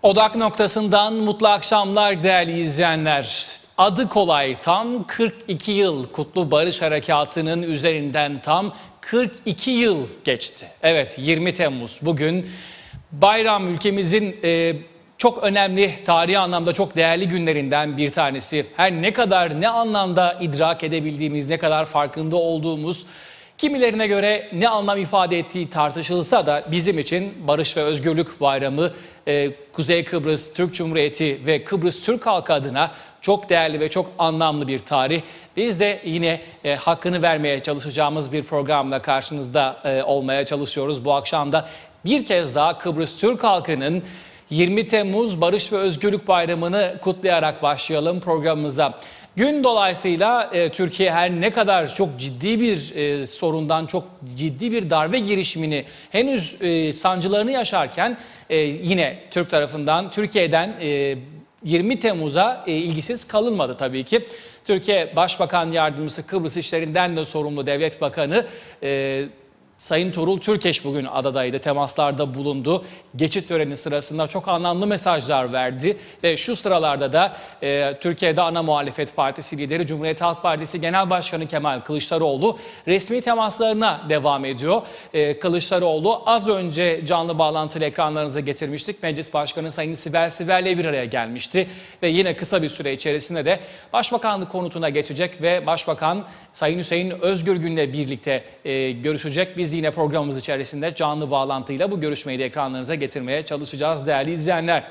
Odak noktasından mutlu akşamlar değerli izleyenler. Adı kolay tam 42 yıl Kutlu Barış Harekatı'nın üzerinden tam 42 yıl geçti. Evet 20 Temmuz bugün bayram ülkemizin çok önemli tarihi anlamda çok değerli günlerinden bir tanesi. Her ne kadar ne anlamda idrak edebildiğimiz, ne kadar farkında olduğumuz, kimilerine göre ne anlam ifade ettiği tartışılsa da bizim için Barış ve Özgürlük Bayramı Kuzey Kıbrıs Türk Cumhuriyeti ve Kıbrıs Türk halkı adına çok değerli ve çok anlamlı bir tarih. Biz de yine hakkını vermeye çalışacağımız bir programla karşınızda olmaya çalışıyoruz. Bu akşam da bir kez daha Kıbrıs Türk halkının 20 Temmuz Barış ve Özgürlük Bayramı'nı kutlayarak başlayalım programımıza. Gün dolayısıyla Türkiye her ne kadar çok ciddi bir sorundan, çok ciddi bir darbe girişimini henüz sancılarını yaşarken yine Türk tarafından, Türkiye'den 20 Temmuz'a ilgisiz kalınmadı tabii ki. Türkiye Başbakan Yardımcısı Kıbrıs İşlerinden de sorumlu Devlet Bakanı Sayın Tuğrul Türkeş bugün adadaydı, temaslarda bulundu. Geçit töreni sırasında çok anlamlı mesajlar verdi ve şu sıralarda da Türkiye'de ana muhalefet partisi lideri Cumhuriyet Halk Partisi Genel Başkanı Kemal Kılıçdaroğlu resmi temaslarına devam ediyor. Kılıçdaroğlu az önce canlı bağlantılı ekranlarınıza getirmiştik. Meclis Başkanı Sayın Sibel Siber'le bir araya gelmişti ve yine kısa bir süre içerisinde de Başbakanlık konutuna geçecek ve Başbakan Sayın Hüseyin Özgürgün'le birlikte görüşecek. Biz yine programımız içerisinde canlı bağlantıyla bu görüşmeyi de ekranlarınıza getirmeye çalışacağız değerli izleyenler.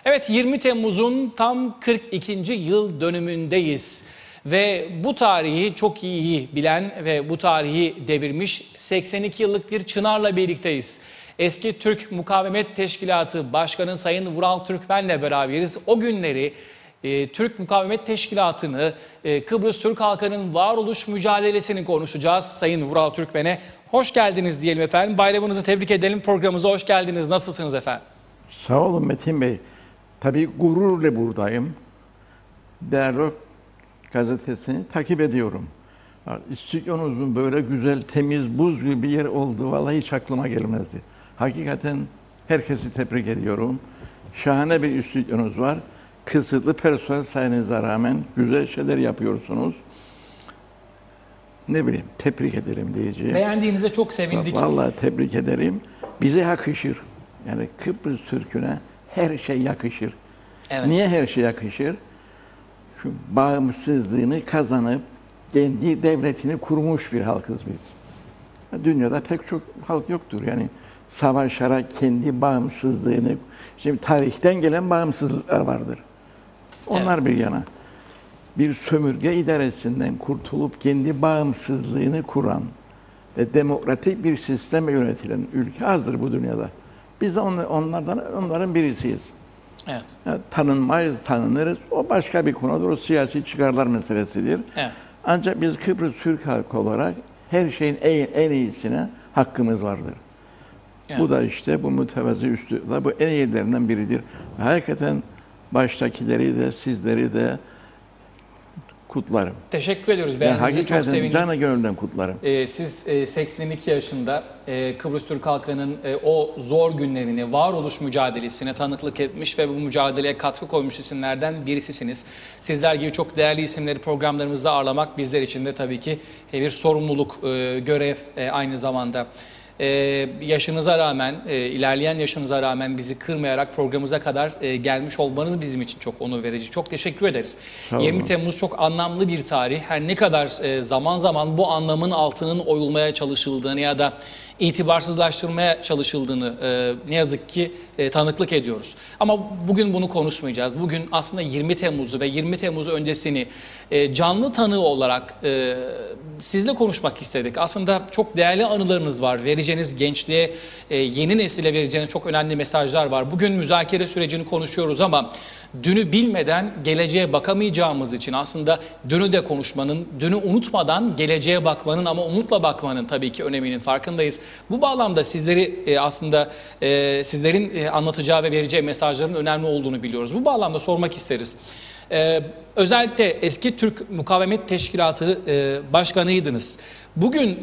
Evet 20 Temmuz'un tam 42. yıl dönümündeyiz. Ve bu tarihi çok iyi bilen ve bu tarihi devirmiş 82 yıllık bir çınarla birlikteyiz. Eski Türk Mukavemet Teşkilatı Başkanı Sayın Vural Türkmen'le beraberiz. O günleri Türk Mukavemet Teşkilatı'nı, Kıbrıs Türk halkının varoluş mücadelesini konuşacağız. Sayın Vural Türkmen'e hoş geldiniz diyelim efendim. Bayramınızı tebrik edelim. Programımıza hoş geldiniz. Nasılsınız efendim? Sağ olun Metin Bey. Tabii gururla buradayım. Değerli gazetesini takip ediyorum. İstüdyonuzun böyle güzel, temiz, buz gibi bir yer olduğu vallahi hiç aklıma gelmezdi. Hakikaten herkesi tebrik ediyorum. Şahane bir stüdyonuz var. Kısıtlı personel sayınıza rağmen güzel şeyler yapıyorsunuz. Ne bileyim, tebrik ederim diyeceğim. Beğendiğinize çok sevindik. Vallahi tebrik ederim. Bize yakışır. Yani Kıbrıs Türk'üne her şey yakışır. Evet. Niye her şey yakışır? Şu bağımsızlığını kazanıp kendi devletini kurmuş bir halkız biz. Dünyada pek çok halk yoktur. Yani savaşarak kendi bağımsızlığını, şimdi tarihten gelen bağımsızlıklar vardır. Onlar bir yana. Bir sömürge idaresinden kurtulup kendi bağımsızlığını kuran ve demokratik bir sisteme yönetilen ülke azdır bu dünyada. Biz de onların birisiyiz. Evet. Yani tanınmayız, tanınırız. O başka bir konudur. O siyasi çıkarlar meselesidir. Evet. Ancak biz Kıbrıs Türk halkı olarak her şeyin en iyisine hakkımız vardır. Evet. Bu da işte bu mütevazi üslupla bu en iyilerinden biridir. Hakikaten baştakileri de sizleri de kutlarım. Teşekkür ediyoruz. Beğendiğinize çok sevindik. Canı gönülden kutlarım. Siz 82 yaşında Kıbrıs Türk halkının o zor günlerini, varoluş mücadelesine tanıklık etmiş ve bu mücadeleye katkı koymuş isimlerden birisisiniz. Sizler gibi çok değerli isimleri programlarımızda ağırlamak bizler için de tabii ki bir sorumluluk, görev aynı zamanda. Yaşınıza rağmen, ilerleyen yaşınıza rağmen bizi kırmayarak programımıza kadar gelmiş olmanız bizim için çok onur verici. Çok teşekkür ederiz. 20 Temmuz çok anlamlı bir tarih. Her ne kadar zaman zaman bu anlamın altının oyulmaya çalışıldığını ya da itibarsızlaştırmaya çalışıldığını ne yazık ki tanıklık ediyoruz. Ama bugün bunu konuşmayacağız. Bugün aslında 20 Temmuz'u ve 20 Temmuz öncesini canlı tanığı olarak sizle konuşmak istedik. Aslında çok değerli anılarınız var. Vereceğiniz gençliğe, yeni nesile vereceğiniz çok önemli mesajlar var. Bugün müzakere sürecini konuşuyoruz ama dünü bilmeden geleceğe bakamayacağımız için aslında dünü de konuşmanın, dünü unutmadan geleceğe bakmanın ama umutla bakmanın tabii ki öneminin farkındayız. Bu bağlamda sizleri aslında sizlerin anlatacağı ve vereceği mesajların önemli olduğunu biliyoruz. Bu bağlamda sormak isteriz. Özellikle eski Türk Mukavemet Teşkilatı başkanıydınız. Bugün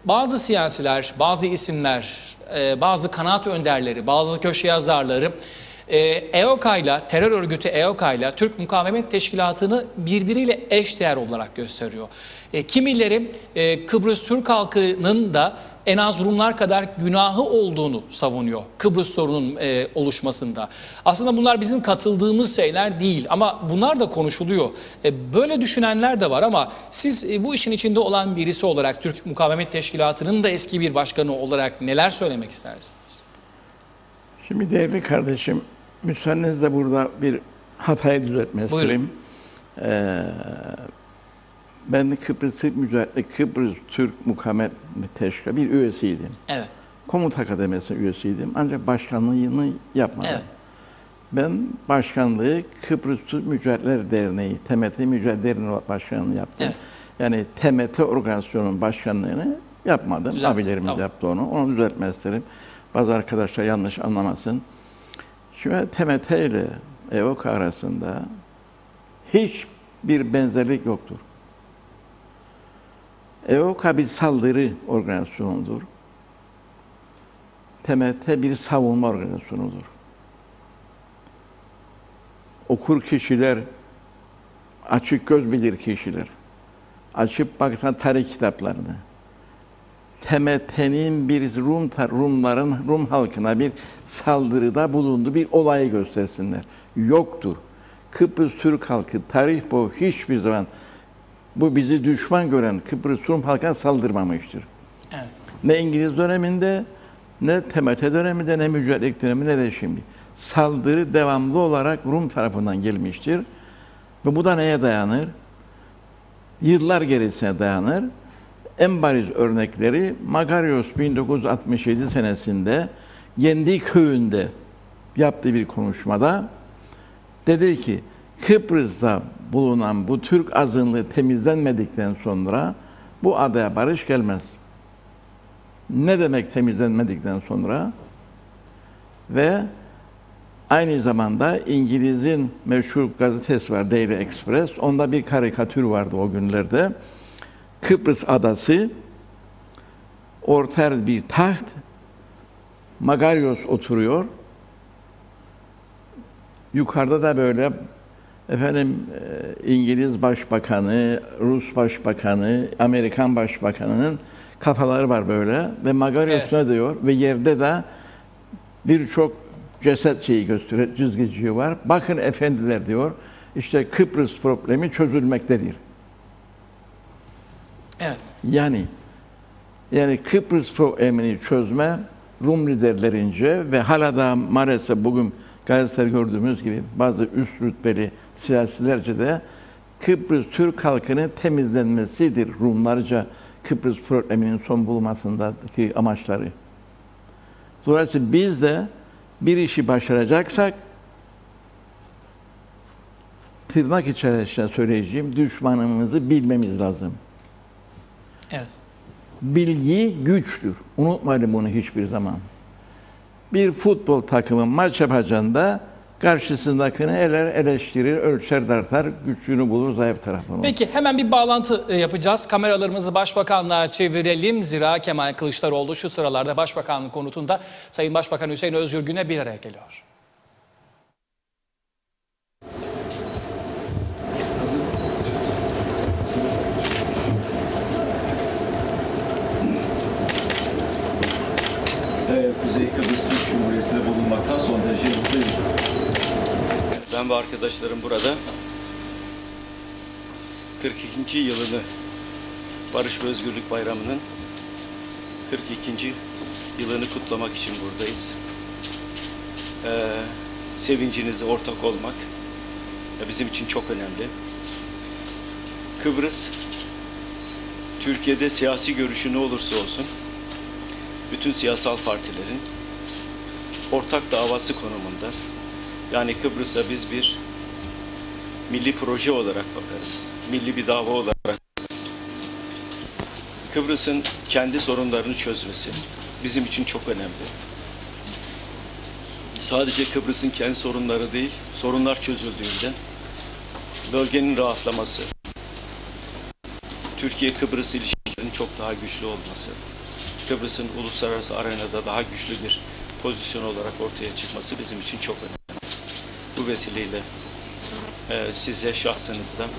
bazı siyasiler, bazı isimler, bazı kanaat önderleri, bazı köşe yazarları EOKA'yla, terör örgütü EOKA'yla Türk Mukavemet Teşkilatı'nı birbiriyle eşdeğer olarak gösteriyor. Kimileri Kıbrıs Türk halkının da en az Rumlar kadar günahı olduğunu savunuyor Kıbrıs sorunun oluşmasında. Aslında bunlar bizim katıldığımız şeyler değil ama bunlar da konuşuluyor. Böyle düşünenler de var ama siz bu işin içinde olan birisi olarak Türk Mukavemet Teşkilatı'nın da eski bir başkanı olarak neler söylemek istersiniz? Şimdi değerli kardeşim, müsaadenizle burada bir hatayı düzeltmek isterim. Ben Kıbrıs Türk Mukavemet Teşkilatı bir üyesiydim. Evet. Komut Akademisi üyesiydim ancak başkanlığını yapmadım. Evet. Ben başkanlığı Kıbrıs Türk Mücahitler Derneği, TMT Mücahitler Derneği başkanlığını yaptım. Evet. Yani TMT organizasyonunun başkanlığını yapmadım. Düzelttim, Abilerimiz tamam. yaptı onu. Onu düzeltmek isterim. Bazı arkadaşlar yanlış anlamasın. Şimdi TMT ile EOK arasında hiçbir benzerlik yoktur. EOK bir saldırı organizasyonudur. TMT bir savunma organizasyonudur. Okur kişiler, açık göz bilir kişiler. Açıp baksan tarih kitaplarını. TMT'nin bir Rum halkına bir saldırıda bulunduğu bir olayı göstersinler. Yoktur. Kıbrıs Türk halkı tarih boyu hiçbir zaman bu bizi düşman gören Kıbrıs Rum halkına saldırmamıştır. Evet. Ne İngiliz döneminde, ne TMT döneminde, ne mücadele döneminde, ne de şimdi. Saldırı devamlı olarak Rum tarafından gelmiştir. Ve bu da neye dayanır? Yıllar gerisine dayanır. En bariz örnekleri Makarios 1967 senesinde kendi köyünde yaptığı bir konuşmada dedi ki Kıbrıs'ta bulunan bu Türk azınlığı temizlenmedikten sonra bu adaya barış gelmez. Ne demek temizlenmedikten sonra? Ve aynı zamanda İngiliz'in meşhur gazetesi var, Daily Express. Onda bir karikatür vardı o günlerde. Kıbrıs adası, orta bir taht, Makarios oturuyor. Yukarıda da böyle İngiliz Başbakanı, Rus Başbakanı, Amerikan Başbakanı'nın kafaları var böyle ve Makarios ne diyor? Ve yerde de birçok ceset şeyi gösteriyor, çizgiciği var. Bakın efendiler diyor, işte Kıbrıs problemi çözülmektedir. Evet. Yani Kıbrıs problemini çözme Rum liderlerince ve hala da maalesef bugün gazeteler gördüğümüz gibi bazı üst rütbeli siyasilerce de Kıbrıs Türk halkının temizlenmesidir Rumlarca Kıbrıs probleminin son bulmasındaki amaçları. Dolayısıyla biz de bir işi başaracaksak tırnak içerisinde söyleyeceğim düşmanımızı bilmemiz lazım. Evet. Bilgi güçtür. Unutmayalım bunu hiçbir zaman. Bir futbol takımı maç yapacağında karşısındakini eleştirir, ölçer, tartar, güçlüğünü bulur, zayıf tarafını. Peki hemen bir bağlantı yapacağız. Kameralarımızı Başbakanlığa çevirelim. Zira Kemal Kılıçdaroğlu şu sıralarda Başbakanlık konutunda Sayın Başbakan Hüseyin Özgürgün'e bir araya geliyor. Kuzey Kıbrıs Türk Cumhuriyeti'nde bulunmaktan son derece mutluyum. Ben ve arkadaşlarım burada 42. yılını Barış ve Özgürlük Bayramı'nın 42. yılını kutlamak için buradayız. Sevincinize ortak olmak bizim için çok önemli. Kıbrıs, Türkiye'de siyasi görüşü ne olursa olsun, bütün siyasal partilerin ortak davası konumunda. Yani Kıbrıs'a biz bir milli proje olarak bakarız. Milli bir dava olarak. Kıbrıs'ın kendi sorunlarını çözmesi bizim için çok önemli. Sadece Kıbrıs'ın kendi sorunları değil, sorunlar çözüldüğünde bölgenin rahatlaması, Türkiye-Kıbrıs ilişkilerinin çok daha güçlü olması, Kıbrıs'ın uluslararası arenada daha güçlü bir pozisyon olarak ortaya çıkması bizim için çok önemli. bu vesileyle size şahsınızdan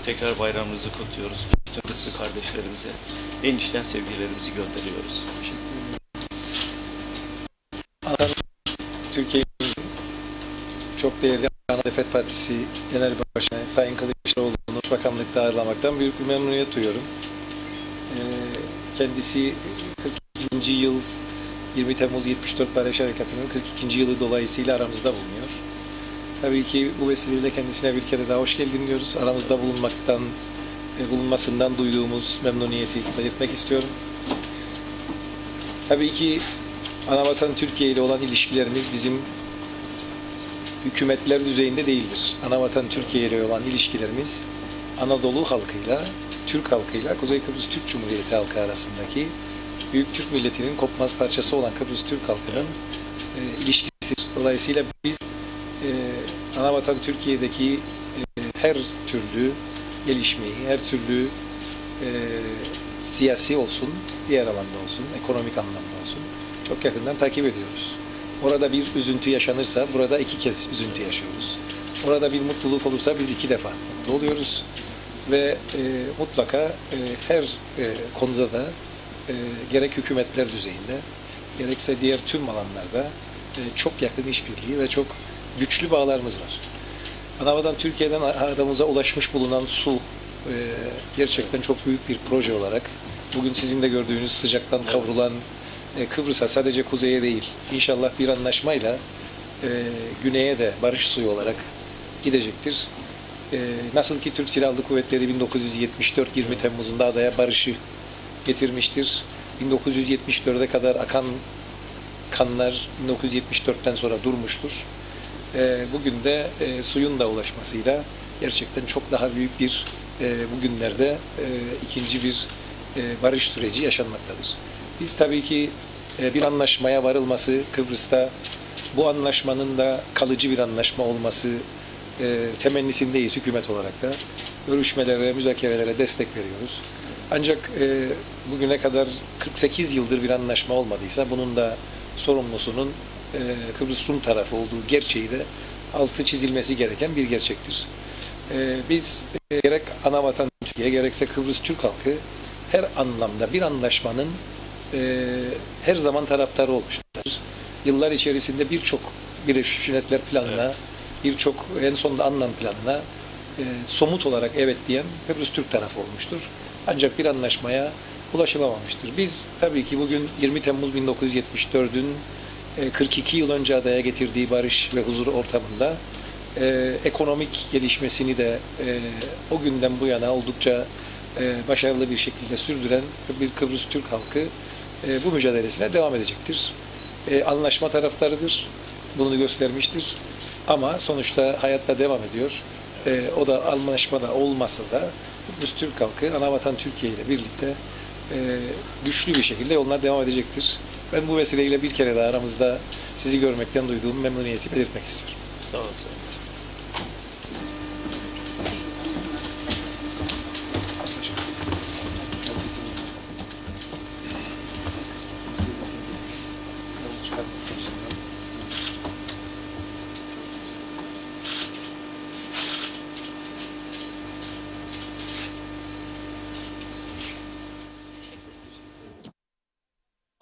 tekrar bayramınızı kutluyoruz. Bütün Kıbrıslı kardeşlerimize en içten sevgilerimizi gönderiyoruz. Türkiye'nin çok değerli Ana Muhalefet Partisi Genel Başkanı Sayın Kılıçdaroğlu'nu bakanlıkta ağırlamaktan büyük bir memnuniyet duyuyorum. Kendisi 42. yıl 20 Temmuz 74 Barış Harekatı'nın 42. yılı dolayısıyla aramızda bulunuyor. Tabii ki bu vesileyle kendisine bir kere daha hoş geldin diyoruz. Aramızda bulunmasından duyduğumuz memnuniyeti belirtmek istiyorum. Tabii ki Anavatan Türkiye ile olan ilişkilerimiz bizim hükümetler düzeyinde değildir. Anavatan Türkiye ile olan ilişkilerimiz Anadolu halkıyla, Türk halkıyla, Kuzey Kıbrıs Türk Cumhuriyeti halkı arasındaki Büyük Türk milletinin kopmaz parçası olan Kıbrıs Türk halkının ilişkisidir. Dolayısıyla biz Anavatan Türkiye'deki her türlü gelişmeyi, her türlü siyasi olsun, diğer alanda olsun, ekonomik anlamda olsun çok yakından takip ediyoruz. Orada bir üzüntü yaşanırsa burada iki kez üzüntü yaşıyoruz. Orada bir mutluluk olursa biz iki defa mutlu oluyoruz. Ve mutlaka her konuda da gerek hükümetler düzeyinde gerekse diğer tüm alanlarda çok yakın işbirliği ve çok güçlü bağlarımız var. Anavatan Türkiye'den aramıza ulaşmış bulunan su gerçekten çok büyük bir proje olarak bugün sizin de gördüğünüz sıcaktan kavrulan Kıbrıs'a sadece kuzeye değil inşallah bir anlaşmayla güneye de barış suyu olarak gidecektir. Nasıl ki Türk Silahlı Kuvvetleri 1974 20 Temmuz'unda adaya barışı getirmiştir. 1974'e kadar akan kanlar 1974'ten sonra durmuştur. Bugün de suyun da ulaşmasıyla gerçekten çok daha büyük bir bugünlerde ikinci bir barış süreci yaşanmaktadır. Biz tabii ki bir anlaşmaya varılması Kıbrıs'ta bu anlaşmanın da kalıcı bir anlaşma olması temennisindeyiz hükümet olarak da. Görüşmelere, müzakerelere destek veriyoruz. Ancak bugüne kadar 48 yıldır bir anlaşma olmadıysa bunun da sorumlusunun Kıbrıs Rum tarafı olduğu gerçeği de altı çizilmesi gereken bir gerçektir. Biz gerek Anavatan Türkiye gerekse Kıbrıs Türk halkı her anlamda bir anlaşmanın her zaman taraftarı olmuşlar. Yıllar içerisinde birçok Birleşmiş Milletler planına, birçok en sonunda Annan planına somut olarak evet diyen Kıbrıs Türk tarafı olmuştur. Ancak bir anlaşmaya ulaşılamamıştır. Biz tabii ki bugün 20 Temmuz 1974'ün 42 yıl önce adaya getirdiği barış ve huzur ortamında ekonomik gelişmesini de o günden bu yana oldukça başarılı bir şekilde sürdüren bir Kıbrıs Türk halkı bu mücadelesine devam edecektir. Anlaşma taraftarıdır. Bunu göstermiştir. Ama sonuçta hayatta devam ediyor. O da anlaşmada olmasa da Kıbrıs Türk halkı Anavatan Türkiye ile birlikte güçlü bir şekilde yoluna devam edecektir. Ben bu vesileyle bir kere daha aramızda sizi görmekten duyduğum memnuniyeti belirtmek istiyorum. Sağ olun.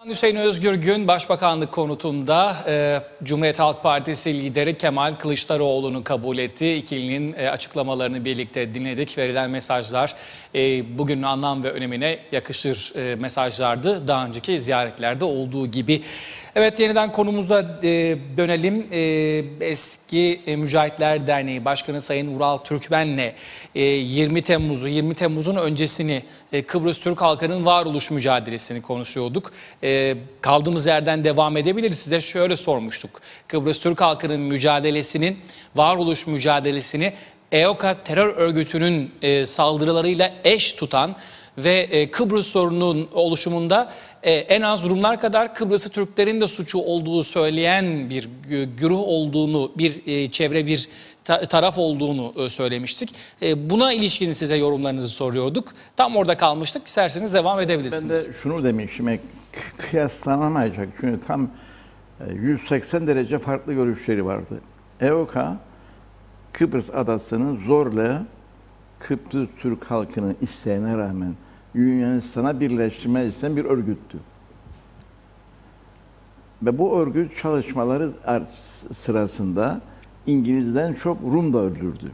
Hüseyin Özgürgün Başbakanlık konutunda Cumhuriyet Halk Partisi lideri Kemal Kılıçdaroğlu'nu kabul etti. İkilinin açıklamalarını birlikte dinledik. Verilen mesajlar bugünün anlam ve önemine yakışır mesajlardı. Daha önceki ziyaretlerde olduğu gibi. Evet, yeniden konumuza dönelim. Eski Mücahitler Derneği Başkanı Sayın Vural Türkmen'le 20 Temmuz'un öncesini, Kıbrıs Türk halkının varoluş mücadelesini konuşuyorduk. Kaldığımız yerden devam edebiliriz. Size şöyle sormuştuk. Kıbrıs Türk halkının mücadelesinin, varoluş mücadelesini EOKA terör örgütünün saldırılarıyla eş tutan ve Kıbrıs sorununun oluşumunda en az Rumlar kadar Kıbrıs'ı Türklerin de suçu olduğu söyleyen bir güruh olduğunu, bir çevre, bir taraf olduğunu söylemiştik. Buna ilişkin size yorumlarınızı soruyorduk. Tam orada kalmıştık. İsterseniz devam edebilirsiniz. Ben de şunu demişim, kıyaslanamayacak. Çünkü tam 180 derece farklı görüşleri vardı. EOKA, Kıbrıs adasını zorla Kıbrıs Türk halkının isteğine rağmen Yunanistan'a birleştirme isteyen bir örgüttü. Ve bu örgüt çalışmaları sırasında İngiliz'den çok Rum da öldürdü.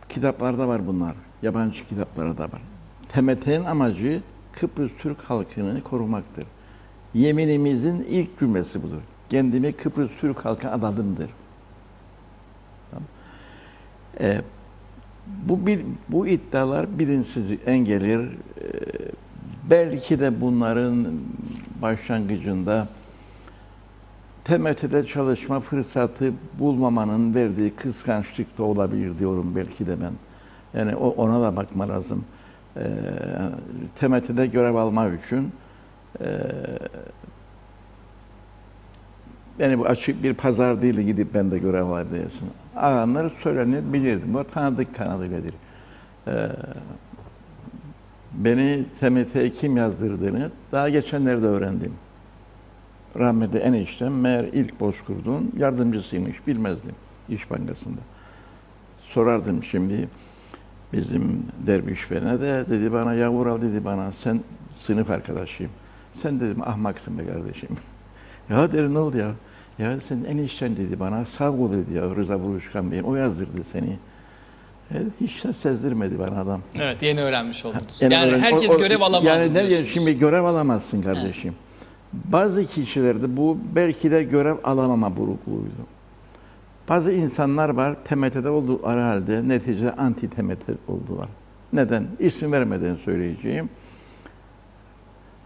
Kitaplarda var bunlar. Yabancı kitaplarda da var. TMT'nin amacı Kıbrıs Türk halkını korumaktır. Yeminimizin ilk cümlesi budur. Kendimi Kıbrıs Türk halkı adadımdır. Tamam. Bu iddialar bilinçsizlikten gelir. Belki de bunların başlangıcında TMT'de çalışma fırsatı bulmamanın verdiği kıskançlık da olabilir diyorum belki de ben. Yani ona da bakma lazım. TMT'de görev almak için yani bu açık bir pazar değil gidip ben de görev alabilirsin. Aranları söylenebilirdi. Bu tanıdık kanalıyladır. Beni TMT'ye kim yazdırdığını daha geçenlerde öğrendim. Rahmetli eniştem meğer ilk Bozkurt'un yardımcısıymış, bilmezdim İş Bankası'nda. Sorardım şimdi bizim derviş beyine de dedi bana ya Vural dedi bana sen sınıf arkadaşıyım. Sen dedim ahmaksın be kardeşim. Ya derim ne oldu ya? Ya sen enişten dedi bana sağ ol dedi ya Rıza Buruşkan Bey'in o yazdırdı seni. Hiç de sezdirmedi bana adam. Evet, yeni öğrenmiş oldunuz. Yani herkes görev alamaz yani diyorsunuz. Şimdi görev alamazsın kardeşim. Evet. Bazı kişilerde bu belki de görev alamama burukluydu. Bazı insanlar var TMT'de oldukları halde neticede anti TMT oldular. Neden? İsim vermeden söyleyeceğim.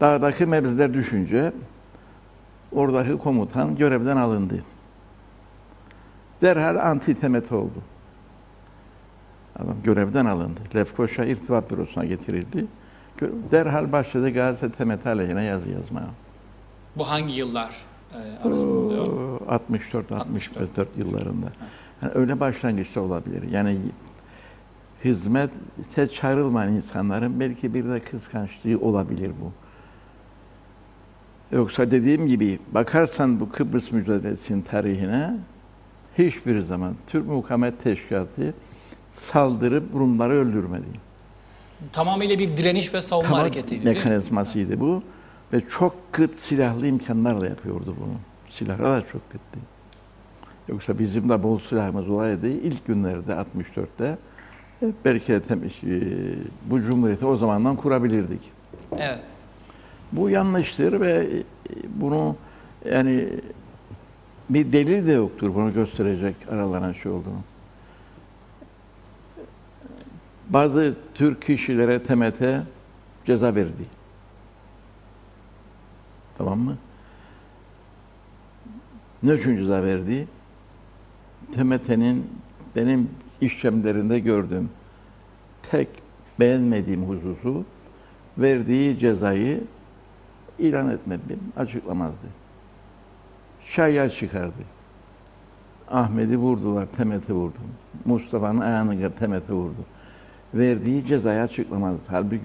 Dağdaki mevziler düşünce oradaki komutan görevden alındı. Derhal anti TMT oldu. Adam görevden alındı. Lefkoşa İrtibat Bürosu'na getirildi. Derhal başladı Gaziantep TMT aleyhine yazı yazmaya. Bu hangi yıllar arasında oluyor? 64 yıllarında. Yani öyle başlangıçta olabilir. Yani hizmete çağrılmayan insanların belki bir de kıskançlığı olabilir bu. Yoksa dediğim gibi bakarsan bu Kıbrıs mücadelesinin tarihine hiçbir zaman Türk Mukavemet Teşkilatı saldırıp Rumları öldürmedi. Tamamıyla bir direniş ve savunma hareketiydi mekanizmasıydı bu. Ve çok kıt silahlı imkanlarla yapıyordu bunu. Silahlar da çok kıttı. Yoksa bizim de bol silahımız olaydı. İlk günlerde 64'te belki de bu cumhuriyeti o zamandan kurabilirdik. Evet. Bu yanlıştır ve bunu yani bir delil de yoktur bunu gösterecek aralanan şey olduğunu. Bazı Türk kişilere TMT ceza verdi. Tamam mı? Ne için ceza verdi? TMT'nin benim işlemlerinde gördüğüm tek beğenmediğim hususu verdiği cezayı ilan etmedi, açıklamazdı. Şaya çıkardı. Ahmet'i vurdular, TMT vurdu. Mustafa'nın ayağını TMT vurdu. Verdiği cezayı açıklamazdı. Halbuki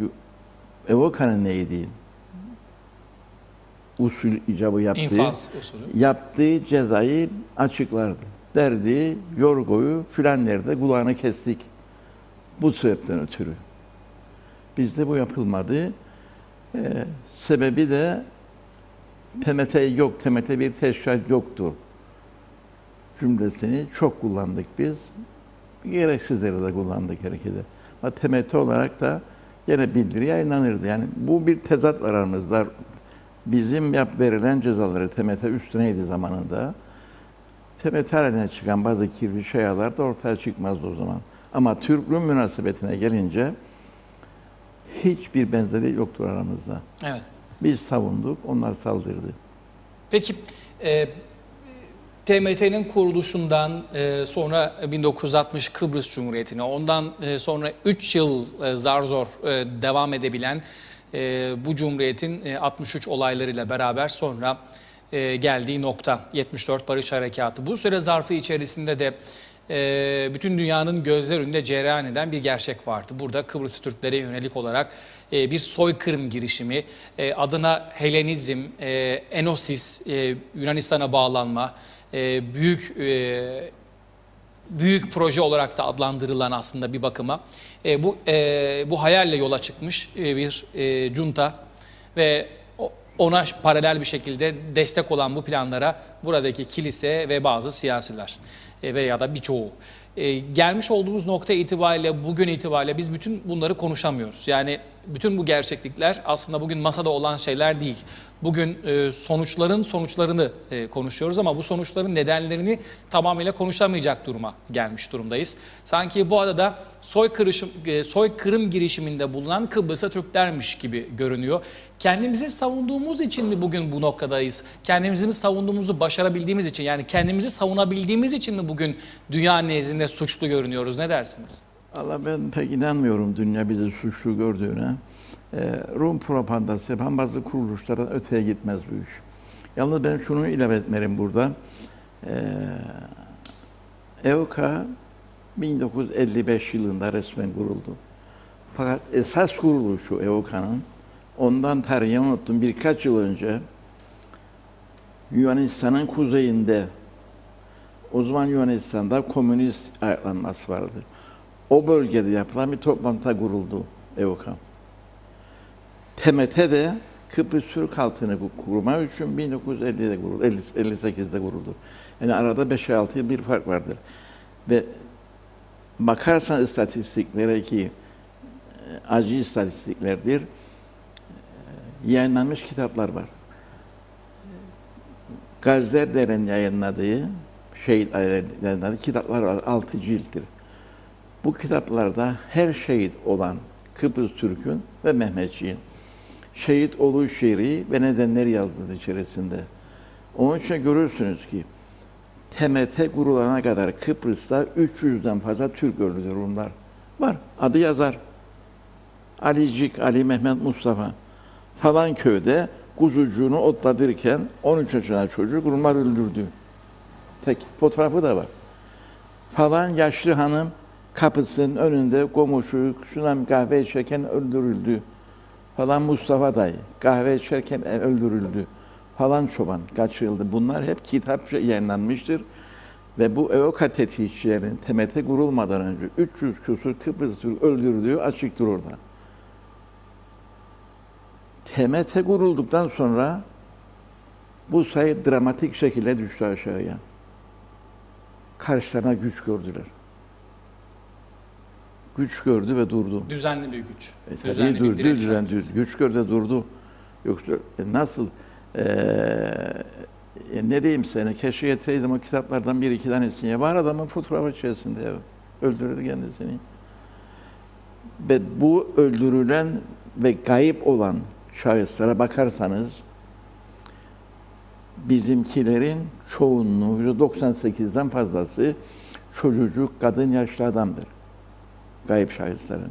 EOKA'nın neydi? Usul icabı yaptı. İnfaz usulü. Yaptığı cezayı açıklardı. Derdi, yorgoyu filan yerde kulağını kestik. Bu sebepten ötürü. Bizde bu yapılmadı. Sebebi de TMT yok, TMT bir teşkilat yoktur cümlesini çok kullandık biz. Gereksizleri de kullandık herkese. Ama TMT olarak da yine bildiri yayınlanırdı. Yani bu bir tezat var aramızda. Bizim verilen cezaları TMT üstüneydi zamanında. TMT haline çıkan bazı kirli şeyler de ortaya çıkmazdı o zaman. Ama Türk-Rum münasebetine gelince hiçbir benzeri yoktur aramızda. Evet. Biz savunduk, onlar saldırdı. Peki, TMT'nin kuruluşundan sonra 1960 Kıbrıs Cumhuriyeti'ne, ondan sonra 3 yıl zar zor devam edebilen bu Cumhuriyet'in 63 olaylarıyla beraber sonra geldiği nokta 74 Barış Harekatı. Bu süre zarfı içerisinde de bütün dünyanın gözler önünde cereyan eden bir gerçek vardı. Burada Kıbrıs Türklere yönelik olarak bir soykırım girişimi, adına Helenizm, Enosis, Yunanistan'a bağlanma, büyük proje olarak da adlandırılan aslında bir bakıma bu hayalle yola çıkmış bir junta ve ona paralel bir şekilde destek olan bu planlara buradaki kilise ve bazı siyasiler veya da birçoğu. Gelmiş olduğumuz nokta itibariyle, bugün itibariyle biz bütün bunları konuşamıyoruz. Yani bütün bu gerçeklikler aslında bugün masada olan şeyler değil. Bugün sonuçlarını konuşuyoruz ama bu sonuçların nedenlerini tamamıyla konuşamayacak duruma gelmiş durumdayız. Sanki bu adada soykırım girişiminde bulunan Kıbrıs'a Türklermiş gibi görünüyor. Kendimizi savunduğumuz için mi bugün bu noktadayız? Kendimizi savunduğumuzu başarabildiğimiz için, yani kendimizi savunabildiğimiz için mi bugün dünya nezdinde suçlu görünüyoruz? Ne dersiniz? Allah, ben pek inanmıyorum dünya bizi suçlu gördüğüne. Rum propagandası yapan bazı kuruluşlardan öteye gitmez bu iş. Yalnız ben şunu ilave etmeliyim burada. EOKA 1955 yılında resmen kuruldu. Fakat esas kuruluşu EOKA'nın, ondan tarihi unuttum, birkaç yıl önce Yunanistan'ın kuzeyinde, o zaman Yunanistan'da komünist ayaklanması vardı. O bölgede yapılan bir toplantıda kuruldu EOKA. TMT de Kıbrıs Türk halkını kurma için 1950'de kuruldu, 58'de kuruldu. Yani arada 5-6 yıl bir fark vardır. Ve bakarsan istatistiklere ki acı istatistiklerdir, yayınlanmış kitaplar var. Gaziler Derneği'nin yayınladığı, şehit ailelerinin yayınladığı kitaplar var, 6 cilttir. Bu kitaplarda her şehit olan Kıbrıs Türk'ün ve Mehmetçiğin şehit oluş yeri ve nedenleri yazdığı içerisinde. Onun için görürsünüz ki TMT kurulana kadar Kıbrıs'ta 300'den fazla Türk öldü Rumlar. Var. Adı yazar. Alicik, Ali Mehmet Mustafa falan köyde kuzucuğunu otlatırken 13 yaşında çocuk Rumlar öldürdü. Tek fotoğrafı da var. Falan yaşlı hanım kapısının önünde komşu şuna kahve içerken öldürüldü. Falan Mustafa dayı kahve içerken öldürüldü. Falan çoban kaçırıldı. Bunlar hep kitapça yayınlanmıştır. Ve bu EOKA tetikçilerin TMT kurulmadan önce 300 küsur Kıbrıs Türk öldürüldüğü açıktır orada. TMT kurulduktan sonra bu sayı dramatik şekilde düştü aşağıya. Karşılarına güç gördüler. Güç gördü ve durdu. Düzenli bir güç. Düzenli durdu, güç gördü, durdu. Yoksa nasıl, ne diyeyim sana, keşke getireydim o kitaplardan bir iki tanesini. Ya var adamın fotoğrafı içerisinde ya. Öldürdü kendisini. Ve bu öldürülen ve kayıp olan şahıslara bakarsanız, bizimkilerin çoğunluğu, %98'den fazlası çocuk, kadın, yaşlı adamdır. Kayıp şahısların.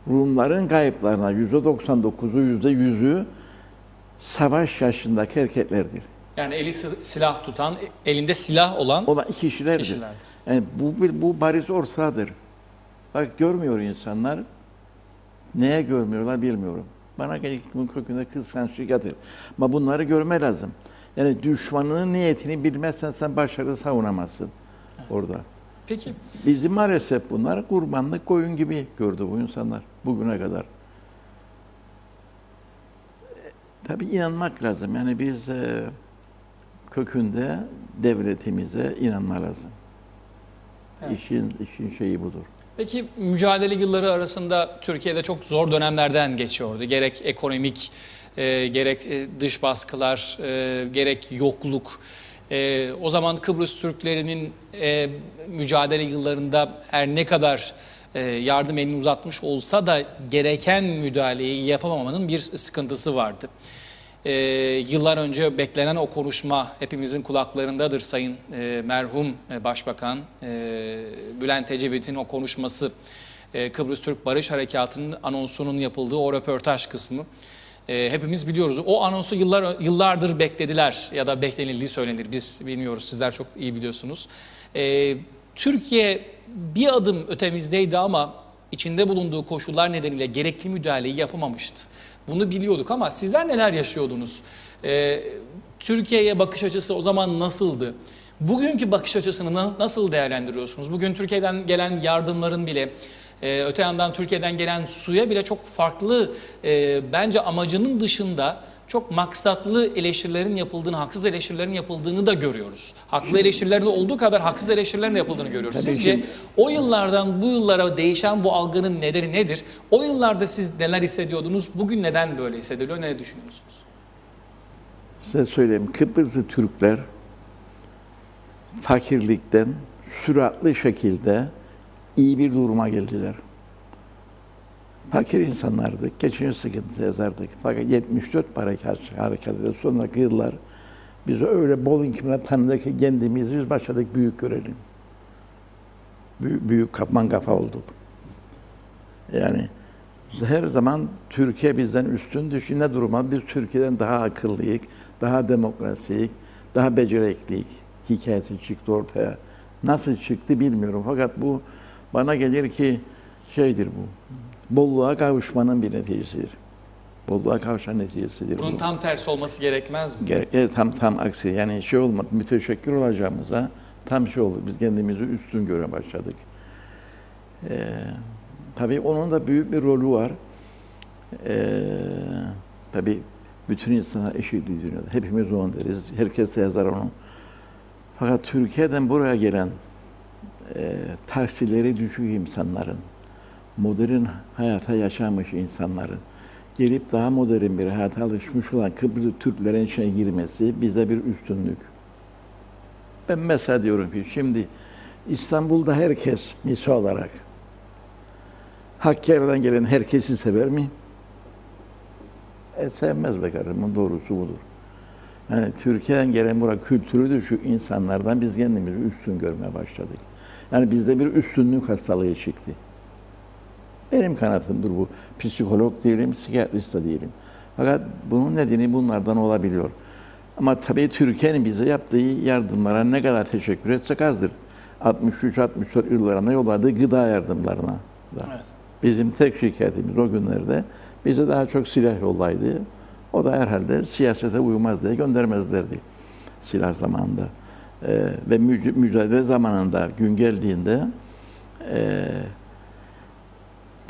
Rumların kayıplarına %99'u, %100'ü savaş yaşındaki erkeklerdir. Yani eli silah tutan, elinde silah olan kişilerdir. Yani bu bariz ortadadır. Bak, görmüyor insanlar. Neye görmüyorlar bilmiyorum. Bana bunun kökünde kıskançlık yatır. Ama bunları görme lazım. Yani düşmanının niyetini bilmezsen sen başarı savunamazsın orada. Peki. Bizi maalesef bunlar kurbanlık koyun gibi gördü bu insanlar bugüne kadar. Tabii inanmak lazım. Yani biz kökünde devletimize inanma lazım. Evet. İşin şeyi budur. Peki mücadele yılları arasında Türkiye'de çok zor dönemlerden geçiyordu. Gerek ekonomik, gerek dış baskılar, gerek yokluk. O zaman Kıbrıs Türklerinin mücadele yıllarında her ne kadar yardım elini uzatmış olsa da gereken müdahaleyi yapamamanın bir sıkıntısı vardı. Yıllar önce beklenen o konuşma hepimizin kulaklarındadır. Sayın merhum Başbakan Bülent Ecevit'in o konuşması, Kıbrıs Türk Barış Harekatı'nın anonsunun yapıldığı o röportaj kısmı. Hepimiz biliyoruz. O anonsu yıllardır beklediler ya da beklenildiği söylenir. Biz bilmiyoruz. Sizler çok iyi biliyorsunuz. Türkiye bir adım ötemizdeydi ama içinde bulunduğu koşullar nedeniyle gerekli müdahaleyi yapamamıştı. Bunu biliyorduk ama sizler neler yaşıyordunuz? Türkiye'ye bakış açısı o zaman nasıldı? Bugünkü bakış açısını nasıl değerlendiriyorsunuz? Bugün Türkiye'den gelen yardımların bile, öte yandan Türkiye'den gelen suya bile çok farklı, bence amacının dışında çok maksatlı eleştirilerin yapıldığını, haksız eleştirilerin yapıldığını da görüyoruz. Haklı eleştirilerin olduğu kadar haksız eleştirilerin de yapıldığını görüyoruz. Tabii Sizce ki. o yıllardan bu yıllara değişen bu algının nedeni nedir? O yıllarda siz neler hissediyordunuz? Bugün neden böyle hissediliyor? Ne düşünüyorsunuz? Size söyleyeyim, Kıbrıslı Türkler fakirlikten süratli şekilde iyi bir duruma geldiler. Fakir insanlardık, geçince sıkıntı yazardık. Fakat 74 harekatı sonraki yıllar bize öyle bol imkanlar tanıdık ki kendimizi biz başladık büyük görelim. Büyük kapman kafa olduk. Yani her zaman Türkiye bizden üstün düşünme duruma. Biz Türkiye'den daha akıllıyık, daha demokrasiyik, daha becerikliyik hikayesi çıktı ortaya. Nasıl çıktı bilmiyorum. Fakat bu bana gelir ki şeydir bu. Bolluğa kavuşmanın bir neticesidir. Bolluğa kavuşan neticesidir. Bunun bu. tam tersi olması gerekmez mi? Evet, tam aksi. Yani şey olmadı, müteşekkir olacağımıza tam şey oldu. Biz kendimizi üstün göre başladık. Tabii onun da büyük bir rolü var. Tabii bütün insanlar eşit dünyada. Hepimiz onu deriz. Herkes de yazar onu. Fakat Türkiye'den buraya gelen tahsilleri düşük insanların, modern hayata yaşamış insanların gelip daha modern bir hayata alışmış olan Kıbrıslı Türklerin içine girmesi bize bir üstünlük. Ben mesela diyorum ki şimdi İstanbul'da herkes misal olarak Hakkari'den gelen herkesi sever mi? Sevmez be kardeşim, doğrusu budur. Yani Türkiye'den gelen buraya kültürü düşük insanlardan biz kendimizi üstün görmeye başladık. Yani bizde bir üstünlük hastalığı çıktı. Benim kanaatimdir bu. Psikolog değilim, psikiyatrist de değilim. Fakat bunun nedeni bunlardan olabiliyor. Ama tabii Türkiye'nin bize yaptığı yardımlara ne kadar teşekkür etsek azdır. 63-64 yıllarında yolladığı gıda yardımlarına. Evet. Bizim tek şikayetimiz o günlerde bize daha çok silah yollaydı. O da herhalde siyasete uymaz diye göndermezlerdi silah zamanında. Ve mücadele zamanında gün geldiğinde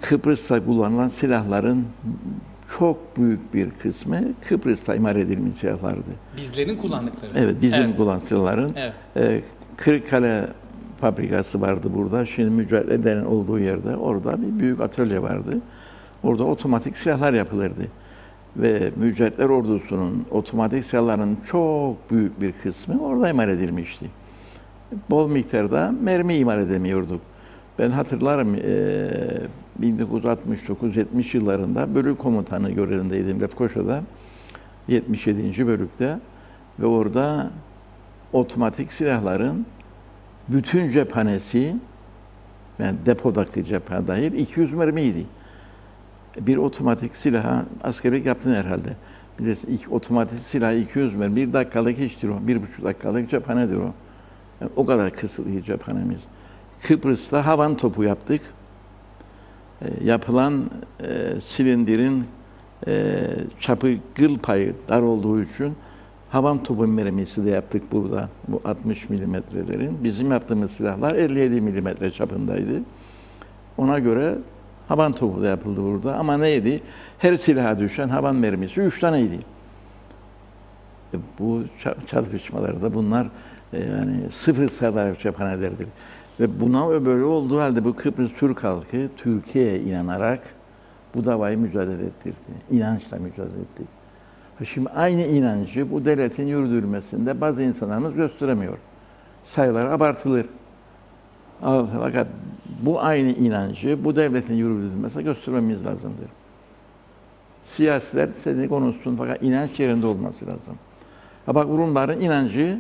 Kıbrıs'ta kullanılan silahların çok büyük bir kısmı Kıbrıs'ta imal edilmiş silahlardı. Bizlerin kullandıkları. Evet, bizim Evet. kullanılan silahların. Evet. Kırıkkale fabrikası vardı burada. Şimdi mücadelelerin olduğu yerde orada bir büyük atölye vardı. Orada otomatik silahlar yapılırdı. Ve Mücahitler Ordusu'nun otomatik silahlarının çok büyük bir kısmı orada imal edilmişti. Bol miktarda mermi imal edemiyorduk. Ben hatırlarım 1969-70 yıllarında bölük komutanı görevindeydim Lefkoşa'da, 77. bölükte ve orada otomatik silahların bütün cephanesi, yani depodaki cephane dahil 200 mermiydi. Bir otomatik silaha askerlik yaptın herhalde. Bilirsin, ilk otomatik silah 200 mermi, 1 dakikalık iştir o, 1,5 dakikalık cephanedir o. Yani o kadar kısıtlı cephanemiz. Kıbrıs'ta havan topu yaptık. Yapılan silindirin çapı gıl payı dar olduğu için havan topu mermisi de yaptık burada. Bu 60 milimetrelerin. Bizim yaptığımız silahlar 57 milimetre çapındaydı. Ona göre havan topu da yapıldı burada. Ama neydi? Her silaha düşen havan mermisi 3 taneydi. Bu çatışmalarda bunlar yani sıfır sayılar cephanelerdir. Ve buna böyle olduğu halde bu Kıbrıs Türk halkı Türkiye'ye inanarak bu davayı mücadele ettirdi. İnançla mücadele ettik. Şimdi aynı inancı bu devletin yürütülmesinde bazı insanlarımız gösteremiyor. Sayılar abartılır. Fakat bu aynı inancı bu devletin yürütülmesine göstermemiz lazımdır. Siyasiler istediğini konuşsun fakat inanç yerinde olması lazım. Ha bak Rumların inancı